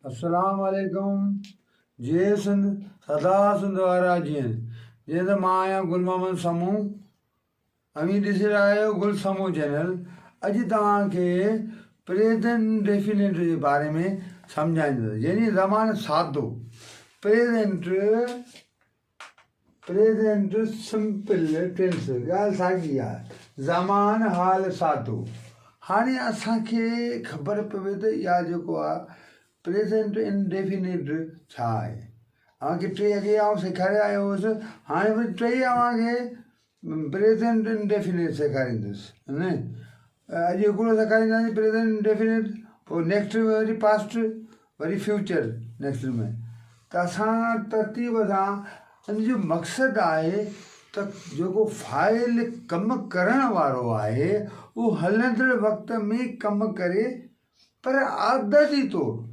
अस्सलाम वालेकुम। जय सिंध सदा सिंध वारा जीअं जीअं त मां आहियां गुल मोहम्मद समूह। अमी ॾिसी रहिया आहियो गुल समूह चैनल। अॼु तव्हांखे प्रेज़ेंट डेफिनेट जे बारे में सम्झाईंदुसि, यानी ज़मान सादो। प्रेज़ेंट सिंपल टेंस, ॻाल्हि साॻी आहे। ज़मान हाल सादो। हाणे असांखे ख़बर पवे त इहा जेको आहे प्रेज़ेंट इंडेफिनिट छा आहे। तव्हांखे टे अॻे आउं सेखारिया आयो हुउसि, हाणे वरी टे तव्हांखे प्रेज़ेंट इंडेफिनिट सेखारींदुसि। न अॼु हिकिड़ो सेखारींदासीं प्रेज़ेंट इंडेफिनिट, पोइ नेक्स्ट में वरी पास्ट, वरी फ्यूचर नेक्स्ट में। त असां तरतीब सां इन जो मक़सदु आहे त जेको फ़ाइल कमु करण वारो आहे उहो हलंदड़ वक़्त में कमु करे, पर आदती तौरु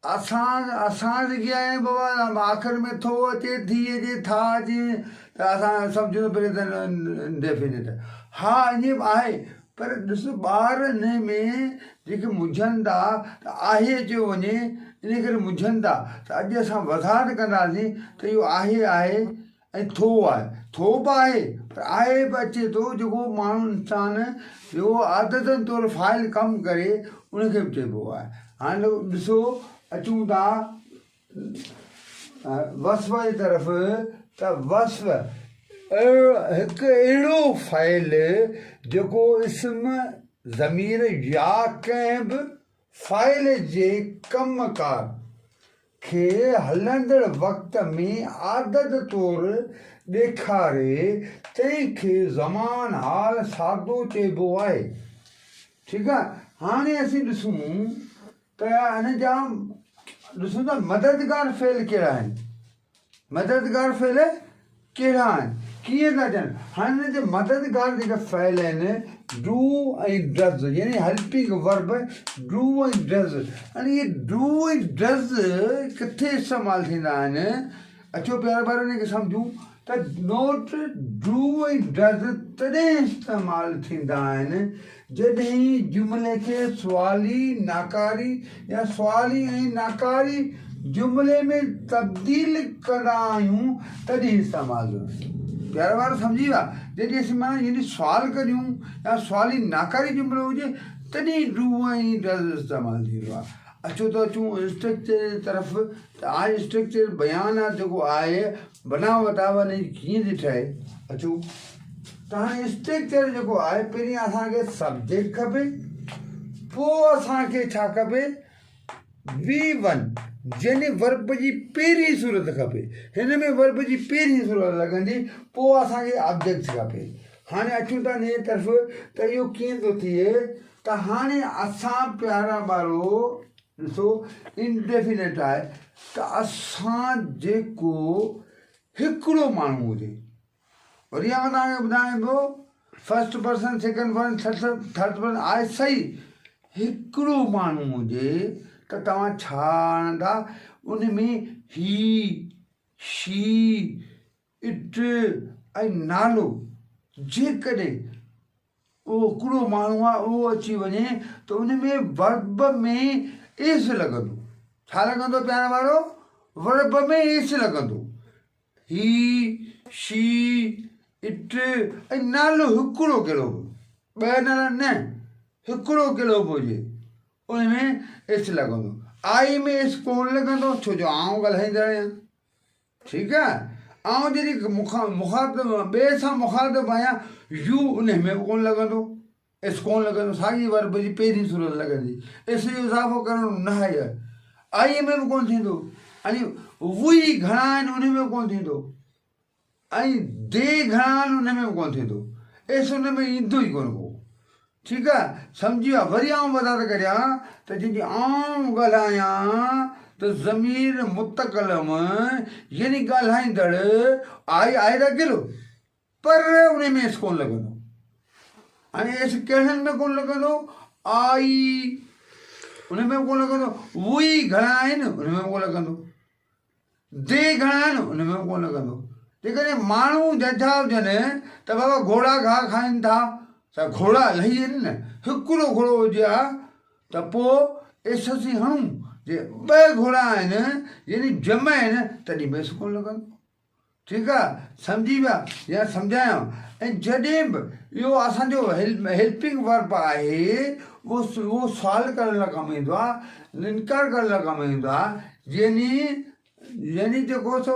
असां जेकी आहे बाबा आख़िर में थो अचे, थी अचे, था अचे, त असां सम्झूं प्रेज़ेंट इंडेफिनिट। हा ईअं आहे, पर ॾिसो ॿार हिन में जेके मुंझनि था त आहे अचियो वञे, इन करे मुंझनि था। त अॼु असां वज़ाहत कंदासीं त इहो आहे ऐं थो आहे। थो बि आहे, पर आहे बि अचे थो, जेको माण्हू इंसान जेको आदतनि तौरु फ़ाइल कमु करे उनखे बि चइबो आहे। हाणे ॾिसो अचूं था वस्फ़ जी तरफ़, त वस्फ़ हिकु अहिड़ो फ़ाइल जेको इस्म ज़मीर या कंहिं बि फ़ाइल जे कमकार खे हलंदड़ वक़्त में आदत तौरु ॾेखारे, तंहिंखे ज़मान हाल सादो चइबो आहे। ठीकु आहे। हाणे असीं ॾिसूं त हिन जा ॾिसूं था मददगार फ़ेल कहिड़ा आहिनि। मददगार फ़ेल कहिड़ा आहिनि, कीअं था थियनि। हाणे हिन जे मददगार जेका फ़ेल आहिनि डू ऐं डज़, यानी हेल्पिंग वर्ब डू ऐं डज़। हाणे इहे डू ऐं डज़ किथे इस्तेमालु थींदा आहिनि, अचो प्यारे ॿार हिनखे सम्झूं त नोट डू ऐं डज़ तॾहिं इस्तेमालु थींदा आहिनि जॾहिं जुमिले खे सुवाली नाकारी या सुवाली ऐं नाकारी जुमिले में तब्दील कंदा आहियूं, तॾहिं इस्तेमालु। प्यारे ॿार सम्झी विया। जॾहिं असीं माना यानी सुवाल करियूं या सुवाली नाकारी जुमिलो हुजे, तॾहिं डू ऐं डज़ इस्तेमालु थींदो आहे। अचो त अचूं स्ट्रक्चर जी तरफ़। त आज स्ट्रक्चर बयान आहे जेको आहे बनावट आहे वञी कीअं थी ठहे। अचूं त हाणे स्ट्रक्चर जेको आहे, पहिरीं असांखे सब्जेक्ट खपे, पोइ असांखे छा खपे, V1 यानी वर्ब जी पहिरीं सूरत खपे। हिन में वर्ब जी पहिरीं सूरत लॻंदी, पोइ असांखे ऑब्जेक्ट खपे। हाणे अचूं था हिन तरफ़ त इहो कीअं थो थिए। त हाणे असां प्यारा ॿारो ॾिसो इंडेफिनेट आहे, त असां जेको हिकिड़ो माण्हू हुजे, वरी मां तव्हांखे ॿुधायां पियो first person second person third person आहे सही। हिकिड़ो माण्हू हुजे त तव्हां छा आणंदा, उन में ही, शी, इट ऐं नालो। जेकॾहिं उहो हिकिड़ो माण्हू आहे उहो अची वञे त उन में वर्ब में एस लॻंदो। छा लॻंदो प्यारा वारो, वर्ब में एस लॻंदो। ही, शी, इट ऐं नालो हिकिड़ो कहिड़ो बि, ॿ नाला न, हिकिड़ो कहिड़ो बि हुजे उन में एस लॻंदो। आई में एस कोन लॻंदो, छो जो आउं ॻाल्हाईंदड़ आहियां। ठीकु आहे। आउं जॾहिं मुखातिब ॿिए सां मुखातिब आहियां, यू उन में कोन लॻंदो, एस कोन लॻंदो, साॻी वर्ब जी पहिरीं सूरत लॻंदी। एस जो इज़ाफ़ो करणो न आहे। आई में बि कोन थींदो, ऐं वी घणा आहिनि उन में बि कोन थींदो, ऐं दे घणा आहिनि उन में बि कोन थींदो, एस उन में ईंदो ई कोन को। ठीकु आहे। सम्झी विया। वरी आउं वज़ाहत करियां त जॾहिं आउं ॻाल्हायां त ज़मीर मुतकलम यानी ॻाल्हाईंदड़ आहे त अकेलो, पर उन में एस कोन लॻंदो। हाणे एस कहिड़नि में कोन लॻंदो, आई उन में कोन लॻंदो, वी घणा आहिनि उन में कोन लॻंदो, दे घणा आहिनि उन में कोन लॻंदो। जेकॾहिं माण्हू जंहिंजा हुजनि त बाबा घोड़ा घाह खाइनि था, त घोड़ा लही वञनि न, हिकिड़ो घोड़ो हुजे हा त पोइ एससी हणूं जे ॿ घोड़ा आहिनि यानी जम आहिनि तॾहिं बि सुकून लॻंदो ठीकु आहे सम्झी विया या सम्झायो ऐं जॾहिं बि इहो असांजो हेल्पिंग वर्ब आहे उहो सुवाल करण लाइ कमु ईंदो आहे इनकार करण लाइ कमु ईंदो आहे यानी जेको सो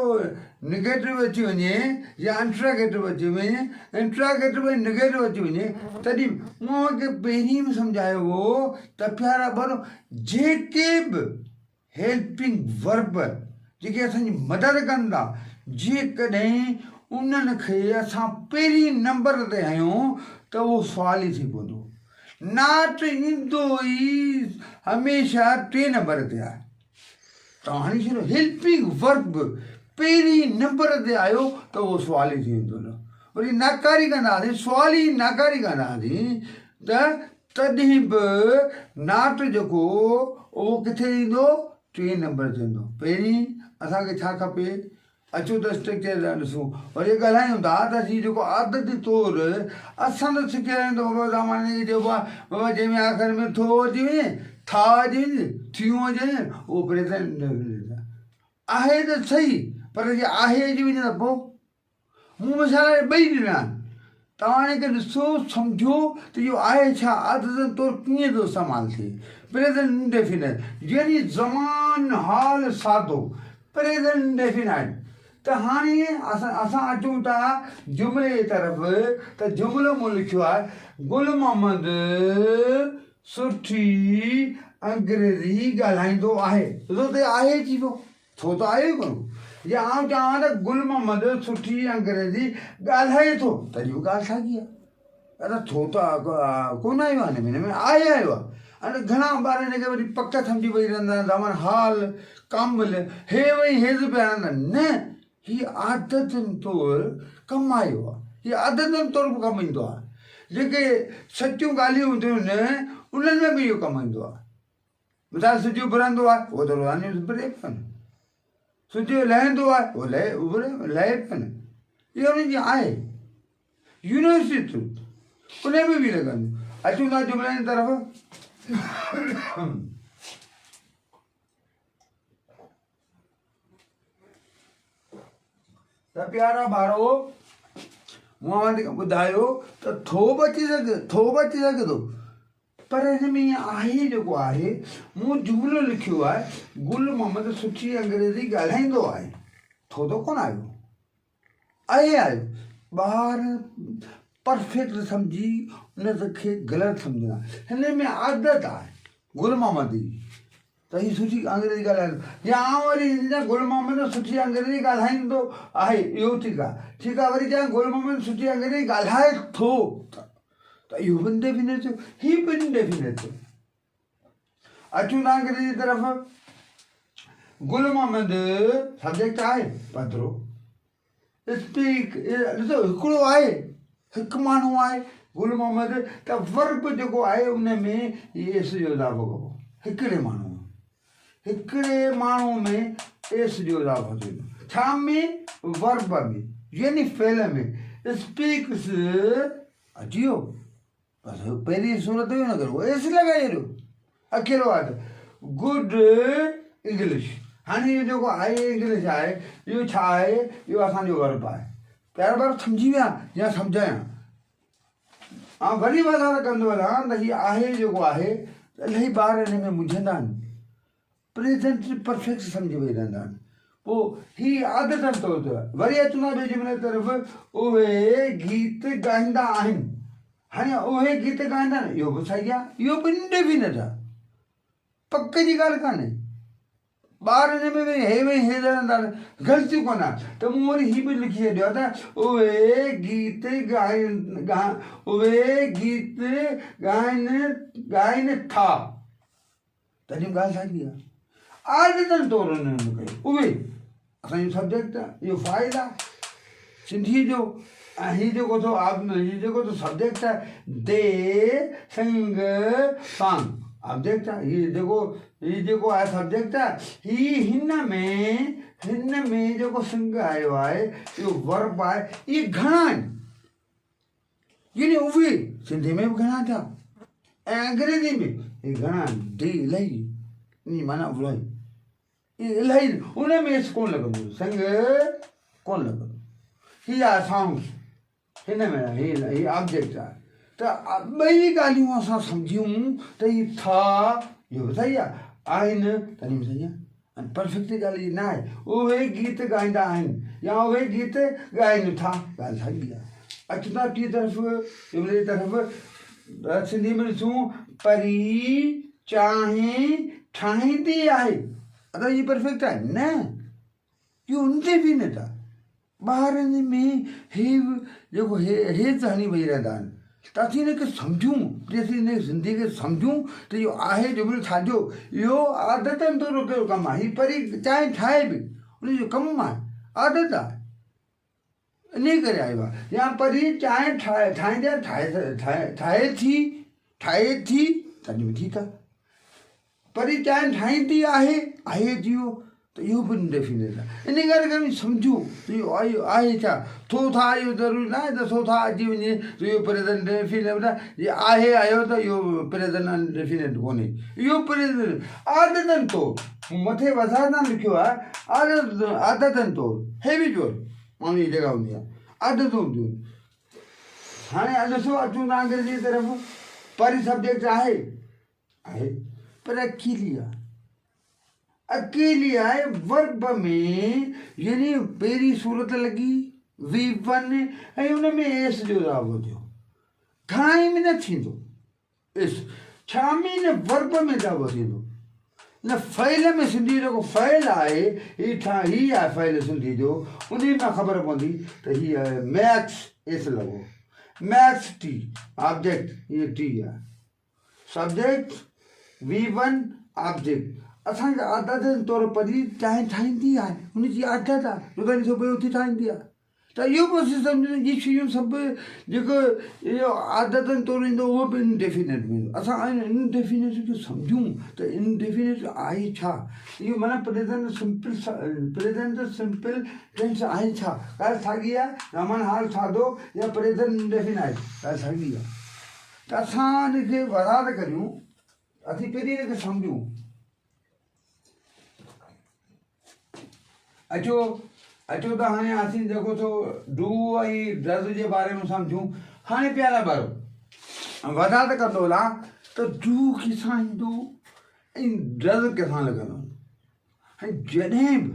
निगेटिव अची वञे या इंट्रागेटिव अची वञे इंट्रागेटिव ऐं निगेटिव अची वञे तॾहिं मूं खे पहिरीं बि सम्झायो हो त प्यारा ॿारो जेके बि हेल्पिंग वर्ब जेके असांजी मदद कनि था जेकॾहिं उन्हनि खे असां पहिरीं नंबर ते आहियूं त उहो सुवाल ई थी पवंदो नाट ईंदो ई हमेशह 3 नंबर ते आहे तव्हां हाणे छॾो हेल्पिंग वर्ब पहिरीं नंबर ते आयो त उहो सुवाल ई थी वेंदो न वरी नाकारी कंदासीं सुवाल ई नाकारी कंदासीं त तॾहिं बि नाट जेको उहो किथे ईंदो 3 नंबर ते ईंदो पहिरीं असांखे छा खपे अचो त स्ट्रक्चर ॾिसूं वरी ॻाल्हायूं था त हीअ जेको आदती तौरु असां त सिखिया आहियूं त बाबा सामान्य खे चइबो आहे बाबा जंहिंमें आख़िर में थो अची वञे था अची वञे थियूं अची वञे उहो प्रेज़ेंट आहे त सही पर जे आहे अची वञे त पोइ मूं मिसाल ॿई ॾिना तव्हां हाणे खे ॾिसो सम्झो त इहो आहे छा आदती तौरु कीअं थो इस्तेमालु थिए प्रेज़ेंट इंडेफिनिट यानी ज़मान हाल सादो प्रेज़ेंट इंडेफिनिट त हाणे असां अचूं था जुमिले जी तरफ़ त जुमिलो मूं लिखियो आहे गुल मोहम्मद सुठी अंग्रेज़ी ॻाल्हाईंदो आहे ॾिसो त आहे अची पियो थो त आहे ई कोन या आउं चवां त गुल मोहम्मद सुठी अंग्रेज़ी ॻाल्हाए थो तॾहिं बि ॻाल्हि साॻी आहे दादा थो त कोन आयो आहे हिन में आहे आयो आहे हाणे घणा ॿार हिनखे वरी पक सम्झी वेही रहंदा आहिनि ज़मान हाल कामिल हे वई हेज़ पिया रहंदा न हीअ आदतुनि तौरु कमु आयो आहे हीअ आदतुनि तौरु बि कमु ईंदो आहे जेके सचियूं ॻाल्हियूं हूंदियूं आहिनि उन्हनि में बि इहो कमु ईंदो आहे मिसाल सिजु उभरंदो आहे उहो त रोज़ानी उभरे पियो न सिजु लहंदो आहे उहो लहे पियो न इहो उन्हनि जी आहे यूनिवर्सिटी उन में बि लॻंदियूं अचूं था जुमिलनि जी तरफ़ त प्यारा ॿारो मूं ॿुधायो त थो बि अची सघे थो पर हिन में ईअं आहे जेको आहे मूं जुमिलो लिखियो आहे गुल मोहम्मद सुठी अंग्रेज़ी ॻाल्हाईंदो आहे थो त कोन आयो आयो ॿार परफेक्ट सम्झी उन खे ग़लति सम्झंदा हिन में आदत आहे गुल मोहम्मद जी त हीअ सुठी अंग्रेज़ी ॻाल्हाईंदो या आउं वरी गुल मोहम्मद सुठी अंग्रेज़ी ॻाल्हाईंदो आहे इहो ठीकु आहे वरी चवां गुल मोहम्मद सुठी अंग्रेज़ी ॻाल्हाए थो त इहो बि इंडेफिनिट थियो हीअ बि इंडेफिनिट थियो अचूं था अंग्रेज़ी तरफ़ गुल मोहम्मद सब्जेक्ट आहे पधिरो स्पीक ॾिसो हिकिड़ो आहे हिकु माण्हू आहे गुल मोहम्मद त वर्ब जेको आहे उन में एस जो इज़ाफ़ो कबो हिकिड़े माण्हू में एस जो इज़ाफ़ो थींदो छा में वर्ब में यानी फेल में स्पीक्स अची वियो बसि पहिरीं सूरत हुई न करो एस लॻाए छॾियो अकेलो आहे त गुड इंग्लिश हाणे इहो जेको आहे इंग्लिश आहे इहो छा आहे इहो असांजो वर्ब आहे प्यारा ॿार सम्झी विया या सम्झायां वरी वधारो कंदो हलां त हीअ आहे जेको आहे इलाही ॿार हिन में मुंझंदा आहिनि प्रेज़ेंट परफेक्ट सम्झी वेही रहंदा आहिनि पोइ हीअ आदतनि तौरु थियो आहे वरी अचूं था ॿिए जुमिले तरफ़ उहे गीत ॻाईंदा आहिनि हाणे उहे गीत ॻाईंदा आहिनि इहो बि सही आहे इहो बि इंडेफिनिट आहे पक जी ॻाल्हि कान्हे ॿार हिन में हे रहंदा आहिनि ग़लतियूं कोन आहे त मूं वरी हीअ बि लिखी छॾियो आहे त उहे गीत ॻाइनि था तॾहिं ॻाल्हि साॻी आहे आदतनि तौरु हुननि कयो उहे असांजो सब्जेक्ट आहे इहो फ़ाइल आहे सिंधी जो ऐं हीअ जेको थो सब्जेक्ट आहे दे संग सांग ऑब्जेक्ट आहे हीअ जेको आहे सब्जेक्ट आहे हीअ हिन में जेको संग आयो आहे इहो वर्ब आहे इहे घणा आहिनि यानी उहे सिंधी में बि घणा थिया ऐं अंग्रेज़ी में इहे घणा आहिनि दे इलाही नी माना उलाई इलाही उन में एस कोन लॻंदो संग कोन लॻंदो ही आहे साउंड हिन में ही ऑब्जेक्ट आहे त ॿई ॻाल्हियूं असां सम्झूं त ही था इहो बि सही आहिनि तॾहिं बि सही आहे परफेक्ट ॻाल्हि न आहे उहे गीत ॻाईंदा आहिनि या उहे गीत ॻाइनि था ॻाल्हि साॻी आहे अचूं था टी तरफ़ सिंधी में ॾिसूं परी चाहे ठाहींदी आहे अदा ये परफेक्ट आहे न इहो अनडेफिनेट आहे ॿारनि में हे जेको हेत हणी वेही रहंदा आहिनि त असीं हिनखे सम्झूं असीं हिन ज़िंदगी खे सम्झूं त इहो आहे जो बि छाजो इहो आदतनि तौरु कहिड़ो कमु आहे हीउ परी चांहि ठाहे बि उनजो कमु आहे आदत आहे इन करे आयो आहे या परी चांहि ठाहींदे ठाहे थी तॾहिं बि ठीकु आहे परी चांहि ठाहींदी आहे जियो त इहो बि इंडेफिनेट आहे इन करे सम्झूं त इहो आहे छा थो था इहो ज़रूरी न आहे त थो था अची वञे त इहो प्रेज़ेंट डेफिनेट आहे आहे आयो त इहो प्रेज़ेंट डेफिनेट कोन्हे इहो प्रेज़ेंट आदतनि तौरु मथे वधारना लिखियो आहे आदतनि तौरु हैबिचुअल माण्हू जी जॻह हूंदी आहे आदतूं हूंदियूं हाणे ॾिसो अचूं था अंग्रेजी तरफ़ परी सब्जेक्ट आहे पर अकेली आहे वर्ब में यानी पहिरीं सूरत लॻी V1 ऐं हुन में एस जो रावो थियो घणाई में न थींदो एस छा में न वर्ब में रावो थींदो न फ़इल में सिंधी जेको फ़इल आहे ही आहे फ़इल सिंधी जो उन में ख़बर पवंदी त हीअ आहे मैक्स एस लॻो मैक्स टी ऑब्जेक्ट इहे टी आहे सब्जेक्ट V1 ऑब्जेक्ट असांखे आदतनि तौरु परी चांहि ठाहींदी आहे हुनजी आदत आहे छो त ॾिसो पियो उथी ठाहींदी आहे त इहो बि असीं सम्झूं इहे शयूं सभु जेको इहो आदतनि तौरु ईंदो उहो बि इनडेफिनेट में ईंदो असां इनडेफिनेट खे सम्झूं त इनडेफिनेट आहे छा इहो माना प्रेज़ेंट सिंपल टेंस आहे छा ॻाल्हि साॻी आहे रमन हाल सादो या प्रेज़ेंट इनडेफिनेट ॻाल्हि साॻी आहे त असां हिनखे वधारे करियूं असीं पहिरीं हिनखे सम्झूं अचो त हाणे असीं जेको थो डू ऐं डज़ जे बारे में सम्झूं हाणे प्यारा ॿार वधा त कंदो ला त डू किसां ईंदो ऐं डज़ किसां लॻंदो ऐं जॾहिं बि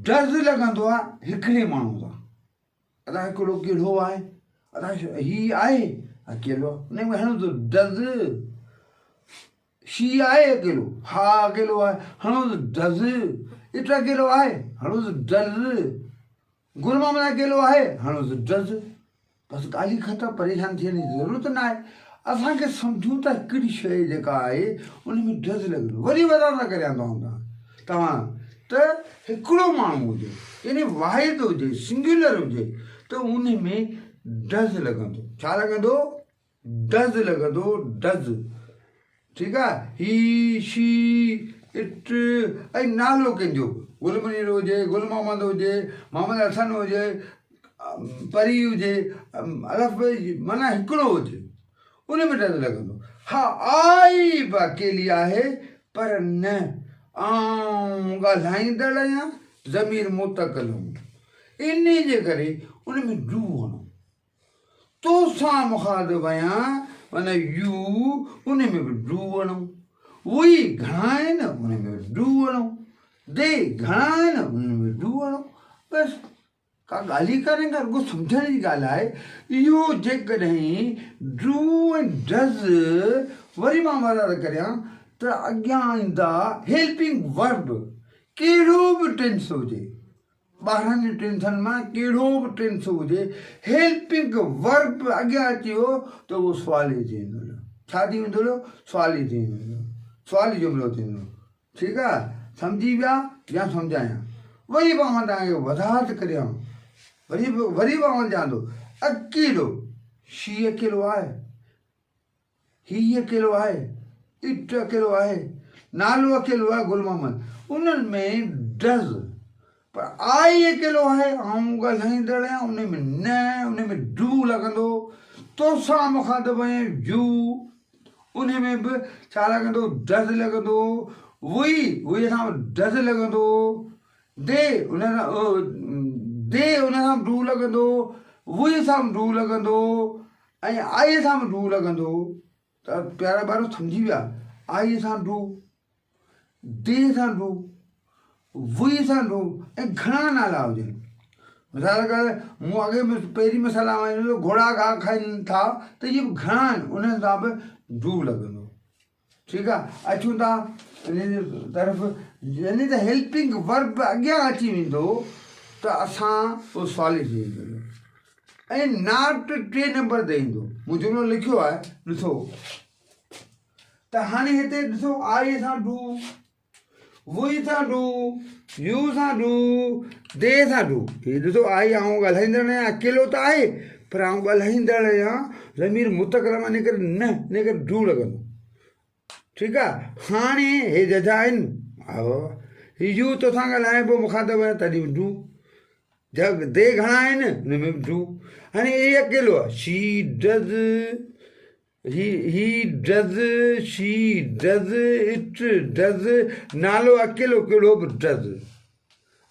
डज़ लॻंदो आहे हिकिड़े माण्हू सां अदा हिकिड़ो कहिड़ो आहे अदा हीउ आहे अकेलो हुन में हणो त डज़ शी आहे अकेलो हा अकेलो आहे हणो त डज़ इट अकेलो आहे हणो त डज़ गुलमामद अकेलो आहे हणो त डज़ बसि ॻाल्हि ख़तमु परेशान थियण जी ज़रूरत न आहे असांखे सम्झूं था हिकिड़ी शइ जेका आहे उन में डज़ लॻंदो वरी वधा था करे आंदा हूंदा तव्हां त हिकिड़ो माण्हू हुजे यानी वाहिद हुजे सिंगुलर हुजे त उन में डज़ लॻंदो छा लॻंदो डज़ लॻंदो डज़ ठीकु आहे ही शी इट ऐं नालो कंहिंजो गुल मुनीर हुजे गुल मोहम्मद हुजे मोहम्मद हसन हुजे परी हुजे अलफ़ माना हिकिड़ो हुजे उन में डज़ लॻंदो हा आई बि अकेली आहे पर न आऊं ॻाल्हाईंदड़ आहियां ज़मीर मुतकल इन जे करे उन में डू वञो तोसां मुखातिब आहियां माना यू उन में बि डू वञो उहे घणा आहिनि उन में डू वञो दे घणा आहिनि उन में डू वञो बसि का ॻाल्हि ई कान्हे का रुॻो सम्झण जी ॻाल्हि आहे इहो जेकॾहिं डू ऐं डज़ वरी मां वधारे करियां त अॻियां ईंदा हेल्पिंग वर्ब कहिड़ो बि टेंस हुजे 12 टेंसन मां कहिड़ो बि टेंस हुजे हेल्पिंग वर्ब अॻियां अची वियो त उहो सुवाली थी वेंदो छा थी वेंदो सुवाली थी वेंदो सुवाली जुमिलो थींदो ठीकु आहे सम्झी विया या सम्झायां वरी बि मां तव्हांखे वधारे करियां वरी बि मां चवां थो अकेलो शी अकेलो आहे ही अकेलो आहे इट अकेलो आहे नालो अकेलो आहे गुल मोहम्मद उन्हनि में डज़ पर आई अकेलो आहे आऊं ॻाल्हाईंदड़ आहियां उन में न उन में डू लॻंदो तोसां मुखातिब आहियां यू उन में बि छा लॻंदो डज़ लॻंदो उहे सां डज़ लॻंदो दे उन सां डू लॻंदो उहे सां डू लॻंदो ऐं आई सां बि डू लॻंदो त प्यारा ॿार सम्झी विया आई सां डू दे सां डू वही सां डू ऐं घणा नाला हुजनि मिसाल कर मूं अॻे में पहिरीं मसाला घोड़ा घाह खाइनि था त इहे बि घणा आहिनि उन सां बि डू लॻंदो ठीकु आहे अचूं था इन तरफ़ यानी त हेल्पिंग वर्ब अॻियां अची वेंदो त असां पोइ सवाली थी वेंदो ऐं नाट 3 नंबर ते ईंदो मूं जुमिलो लिखियो आहे ॾिसो त हाणे हिते ॾिसो आई सां डू वही सां डू यू सां डू दे सां डू हीअ ॾिसो आई आऊं ॻाल्हाईंदड़ आहियां अकेलो त आहे पर आऊं ॻाल्हाईंदड़ आहियां ज़मीर मुतकलम इन करे न इन करे डू लॻंदो ठीकु आहे हाणे हे जजा आहिनि हा बाबा हीअ यू तोसां ॻाल्हाए पोइ मुखातब आहे तॾहिं बि डू जग दे घणा आहिनि हुन में बि डू हाणे हे अकेलो आहे she does he does she does it does नालो अकेलो कहिड़ो बि डज़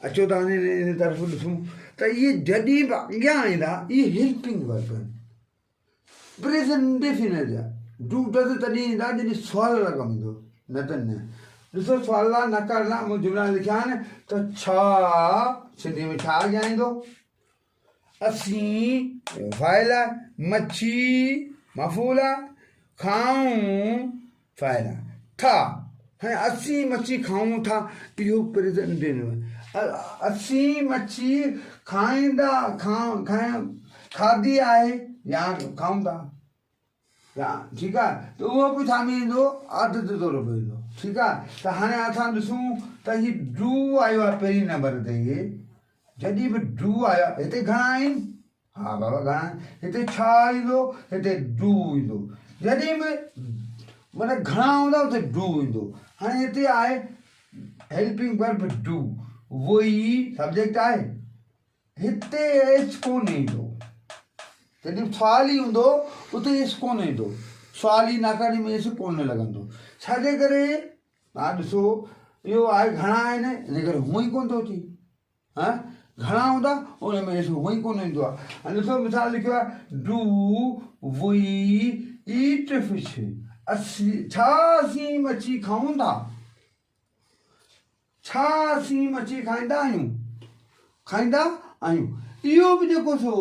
अचो त हाणे इन तरफ़ ॾिसूं त इहे जॾहिं बि अॻियां ईंदा इहे हेल्पिंग वर्ब आहिनि प्रेज़ेंट इंडेफिनिट जा डू डज़ तॾहिं ईंदा जॾहिं सुवाल लाइ कमु ईंदो न त न ॾिसो सुवाल लाइ न करण मूं जुमिला लिखिया आहिनि त छा सिंधी में छा अॻियां ईंदो असीं फाइल मच्छी मफ़ूल खाऊं फाइल था हाणे असीं मच्छी खाऊं था इहो प्रेज़ेंट इंडेफिनिट असीं मच्छी खाईंदा खाधी आहे या खाऊं था या ठीकु आहे त उहो बि छा में ईंदो आदत तौर पे ईंदो ठीकु आहे त हाणे असां ॾिसूं त हीउ डू आयो आहे पहिरीं नंबर ते इहे जॾहिं बि डू आयो आहे हिते घणा आहिनि हा बाबा घणा हिते छा ईंदो हिते डू ईंदो जॾहिं बि मतिलबु घणा हूंदा हुते डू ईंदो हाणे हिते आहे हेल्पिंग वर्ब डू उहो ई सब्जेक्ट आहे हिते एच कोन ईंदो जॾहिं सुवाल ई हूंदो उते एस कोन ईंदो सुवाल ई नाकारी में एस कोन लॻंदो छाजे करे तव्हां ॾिसो इहो आहे घणा आहिनि इन करे हूअं ई कोन थो अचे हा घणा हूंदा उन में एस हूअं ई कोन ईंदो आहे हाणे ॾिसो मिसाल लिखियो आहे डू वी ईट फिश छा असीं मच्छी खाऊं था छा असीं मच्छी खाईंदा आहियूं इहो बि जेको सो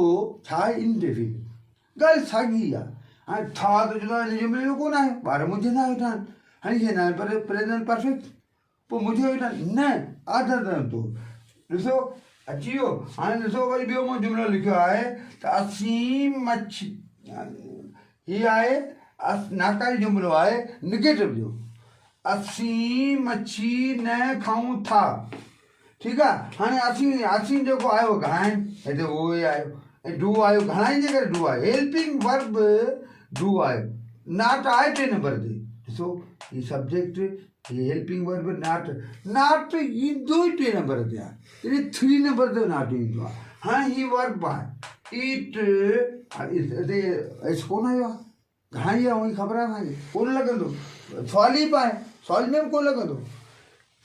छा आहे इंडेफिनिट ॻाल्हि साॻी आहे हाणे था त चवंदा हिन जुमिले में कोन आहे ॿार मुंझंदा वेठा आहिनि हाणे चवंदा आहिनि पर प्रेज़ेंट परफेक्ट पोइ मुंझे वेठा न आदत नथो ॾिसो अची वियो हाणे ॾिसो वरी ॿियो मूं जुमिलो लिखियो आहे त असीं मच्छी हीअ आहे नाकारी जुमिलो आहे निगेटिव जो असीं मच्छी न खाऊं था ठीकु आहे हाणे असीं जेको आयो घणा आहिनि हिते उहो ई आयो ऐं डू आयो घणा ई जे करे डू आहे हेल्पिंग वर्ब डू आहे नाट आहे 3 नंबर ते ॾिसो हीअ सब्जेक्ट हीअ हेल्पिंग वर्ब नाट ईंदो ई 3 नंबर ते आहे यानी 3 नंबर ते नाट ईंदो आहे हाणे हीअ वर्ब आहे ईट हिते एस कोन आयो आहे घणा ई आहे उहा ख़बर आहे असांखे कोन लॻंदो सवाल ई पाए सवाल में बि कोन लॻंदो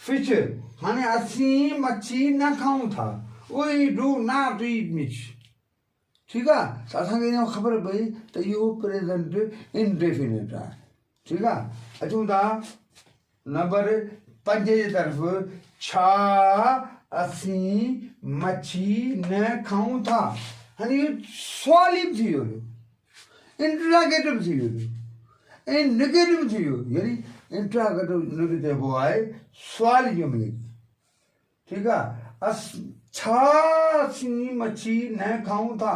फिश हाणे असीं मच्छी न खाऊं था we do not eat fish ठीकु आहे त असांखे इन ख़बर पई त इहो प्रेज़ेंट इंडेफिनिट आहे ठीकु आहे अचूं था नंबर 5 जे तरफ़ छा असीं मच्छी न खाऊं था हाणे इहो सुवाल ई थी वियो इंट्रागेटिव थी वियो ऐं नेगेटिव थी वियो यानी इंट्रागेटिव हुनखे चइबो आहे सुवाल जुमिले ठीकु आहे छा असीं मच्छी न खाऊं था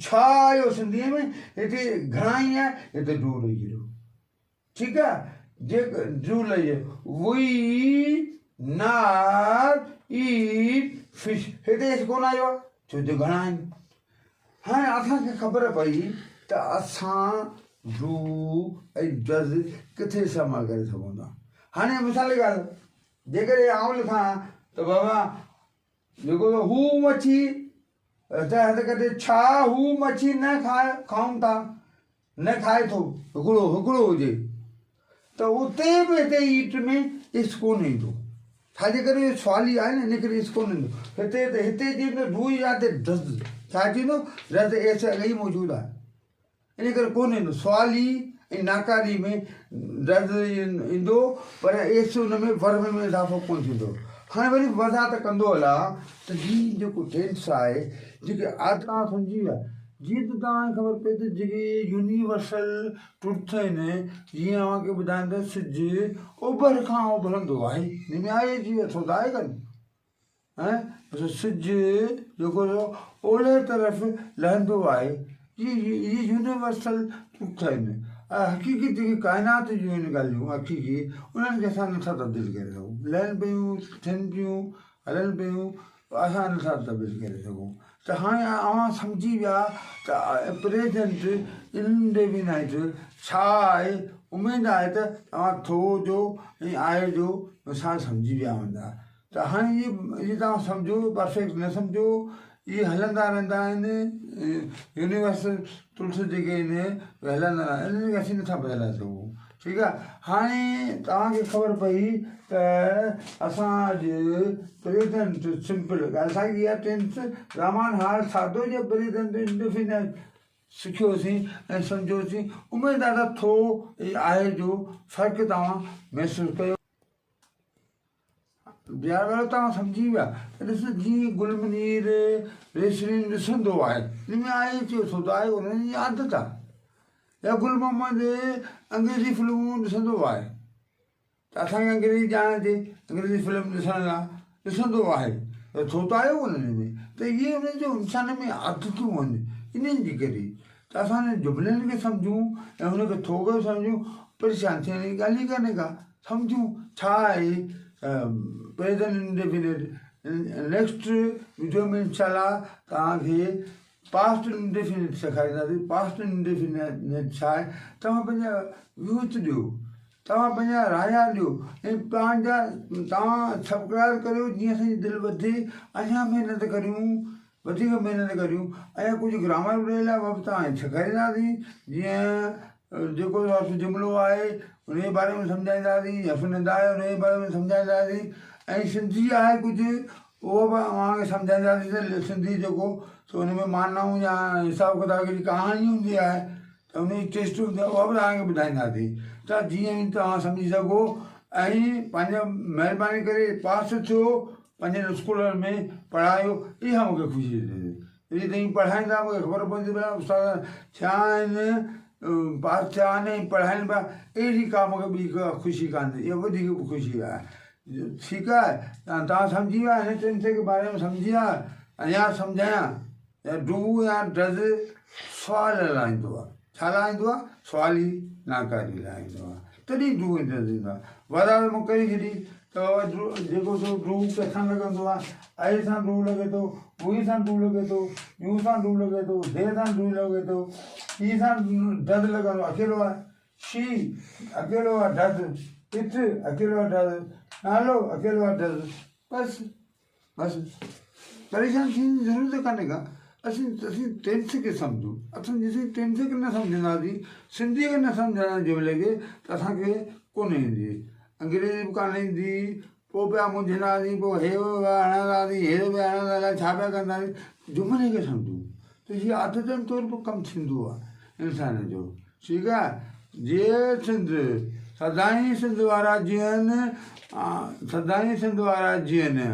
छा आयो सिंधीअ में हिते घणा ई आहे हिते डू लही वियो ठीकु आहे जे डू लही वियो वी नॉट ईट फिश हिते कोन आयो आहे छो जो घणा आहिनि हाणे असांखे ख़बर पई त असां डू ऐं डज़ किथे इस्तेमालु करे सघूं था हाणे मिसाल जी ॻाल्हि जेकॾहिं आउं लिखां त बाबा जेको हू मच्छी त हिते किथे छा हू मच्छी न खाऊं था न खाए थो हिकिड़ो हुजे त उते बि हिते ईट में इस कोन ईंदो छाजे करे इहो सुवाल ई आहे न इन करे इस कोन ईंदो हिते त हिते जीअं रूई आहे त ड्रज़ छा थींदो ड्रज़ एस अॻई मौजूदु आहे इन करे कोन ईंदो सुवाली ऐं नाकारी में ड्रज़ ईंदो पर एस हुन में वर्ब में इज़ाफ़ो कोन थींदो हाणे वरी वज़ाहत कंदो हलां त हीउ जेको टेंस आहे जेके आदतां सम्झी विया जीअं त तव्हांखे ख़बर पए त जेके यूनिवर्सल ट्रुथ आहिनि जीअं तव्हांखे ॿुधाइनि त सिजु ओभर खां उभरंदो आहे हिन में आहे जी अथो त आहे कान ऐं सिजु जेको ओलह तरफ़ लहंदो आहे इहे यूनिवर्सल ट्रुथ आहिनि हक़ीक़ी जेकी काइनात जूं आहिनि ॻाल्हियूं हक़ीक़ी उन्हनि खे असां नथा तब्दील करे सघूं लहनि पियूं थियनि पियूं हलनि पियूं असां नथा तब्दील करे सघूं त हाणे अव्हां सम्झी विया त प्रेज़ेंट इंडेफिनाइट छा आहे उमेदु आहे त तव्हां थो जो ऐं आहे जो मिसाल सम्झी विया हूंदा त हाणे इहे तव्हां सम्झो परफेक्ट न सम्झो इहे हलंदा रहंदा आहिनि यूनिवर्सल ट्रुथ जेके आहिनि उहे हलंदा रहंदा आहिनि इन्हनि खे असीं नथा बदिलाए सघूं ठीकु आहे हाणे तव्हांखे ख़बर पई त असां अॼु प्रेज़ेंट सिंपल ॻाल्हि साॻी आहे टेंस ज़मान हाल सादो जे प्रेज़ेंट इंडेफिनाइट सिखियोसीं ऐं सम्झोसीं उमेदु आहे त थो ऐं आहे जो फ़र्क़ु तव्हां महसूसु कयो ॿिया ॻाल्हि तव्हां सम्झी विया ॾिस जीअं गुलमनीर रेसलिन ॾिसंदो आहे हिन में आहे चयो छो त आहे हुनजी आदत आहे या गुल मोहम्मद अंग्रेज़ी फिल्मूं ॾिसंदो आहे त असांखे अंग्रेज़ी ॼाण अचे अंग्रेज़ी फिल्म ॾिसण लाइ ॾिसंदो आहे त छो त आयो उन्हनि में त इहे उन्हनि जो इंसान में आदतूं आहिनि इन्हनि जे करे त असां जुमिलनि खे सम्झूं ऐं हुनखे थोक सम्झूं परेशान थियण जी ॻाल्हि ई कान्हे का सम्झूं छा आहे प्रेज़ेंट इंडेफिनिट नेक्स्ट वीडियो में इनशाला तव्हांखे पास्ट इंडेफिनिट सेखारींदासीं पास्ट इंडेफिनिट छा आहे तव्हां पंहिंजा व्यूज़ ॾियो तव्हां पंहिंजा राया ॾियो ऐं पंहिंजा तव्हां सब्सक्राइब करियो जीअं असांजी दिलि वधे अञा महिनत करियूं वधीक महिनत करियूं ऐं कुझु ग्रामर ॿुधाइण लाइ बि तव्हां सेखारींदासीं जीअं जेको जुमिलो आहे उनजे बारे में सम्झाईंदासीं हफ़्नंदा आहे उनजे बारे में सम्झाईंदासीं ऐं सिंधी आहे कुझु उहो बि तव्हांखे सम्झाईंदासीं त सिंधी जेको सो हुन में मानाऊं या हिसाब किताब जी कहाणी हूंदी आहे त उनजी टेस्ट हूंदी आहे उहा बि तव्हांखे ॿुधाईंदासीं त जीअं तव्हां सम्झी सघो ऐं पंहिंजो महिरबानी करे पास थियो पंहिंजे स्कूलनि में पढ़ायो इहा मूंखे ख़ुशी थींदी इहे ताईं पढ़ाईंदा मूंखे ख़बर पवंदी भला उस्ताद थिया आहिनि पास थिया आहिनि ऐं पढ़ाइनि पिया अहिड़ी का मूंखे ॿी का ख़ुशी कान्हे इहा वधीक ख़ुशी आहे ठीकु आहे तव्हां सम्झी विया हिन टेंस जे बारे में सम्झी विया अञा सम्झायां डू या डज़ सुवाल लाहींदो आहे छा लाहींदो आहे सुवाली नाकारी लाहींदो आहे तॾहिं डू ऐं डज़ ईंदो आहे वधारे मूं कई छॾी त जेको सो डू कंहिंसां लॻंदो आहे आई सां डू लॻे थो हुई सां डू लॻे थो यू सां डू लॻे थो दे सां डू लॻे थो ई सां डज़ लॻंदो अकेलो आहे शी अकेलो आहे डज़ इट अकेलो आहे डज़ नालो अकेलो आहे डज़ बसि बसि परेशान थियण जी ज़रूरत कान्हे का असीं टेंस खे सम्झूं असां जेसीं टेंस खे न सम्झंदासीं सिंधीअ खे न सम्झंदासीं जंहिंमहिल खे त असांखे कोन ईंदी अंग्रेज़ी बि कान ईंदी पोइ पिया मुंझंदासीं पोइ हे हणंदासीं हे बि हणंदासीं छा पिया कंदासीं जुमिले खे सम्झूं त हीअ आदतनि तौर पर कमु थींदो आहे इंसान जो ठीकु आहे जीअं सिंध सदाईं सिंध वारा जीअनि सदाईं सिंध वारा जीअनि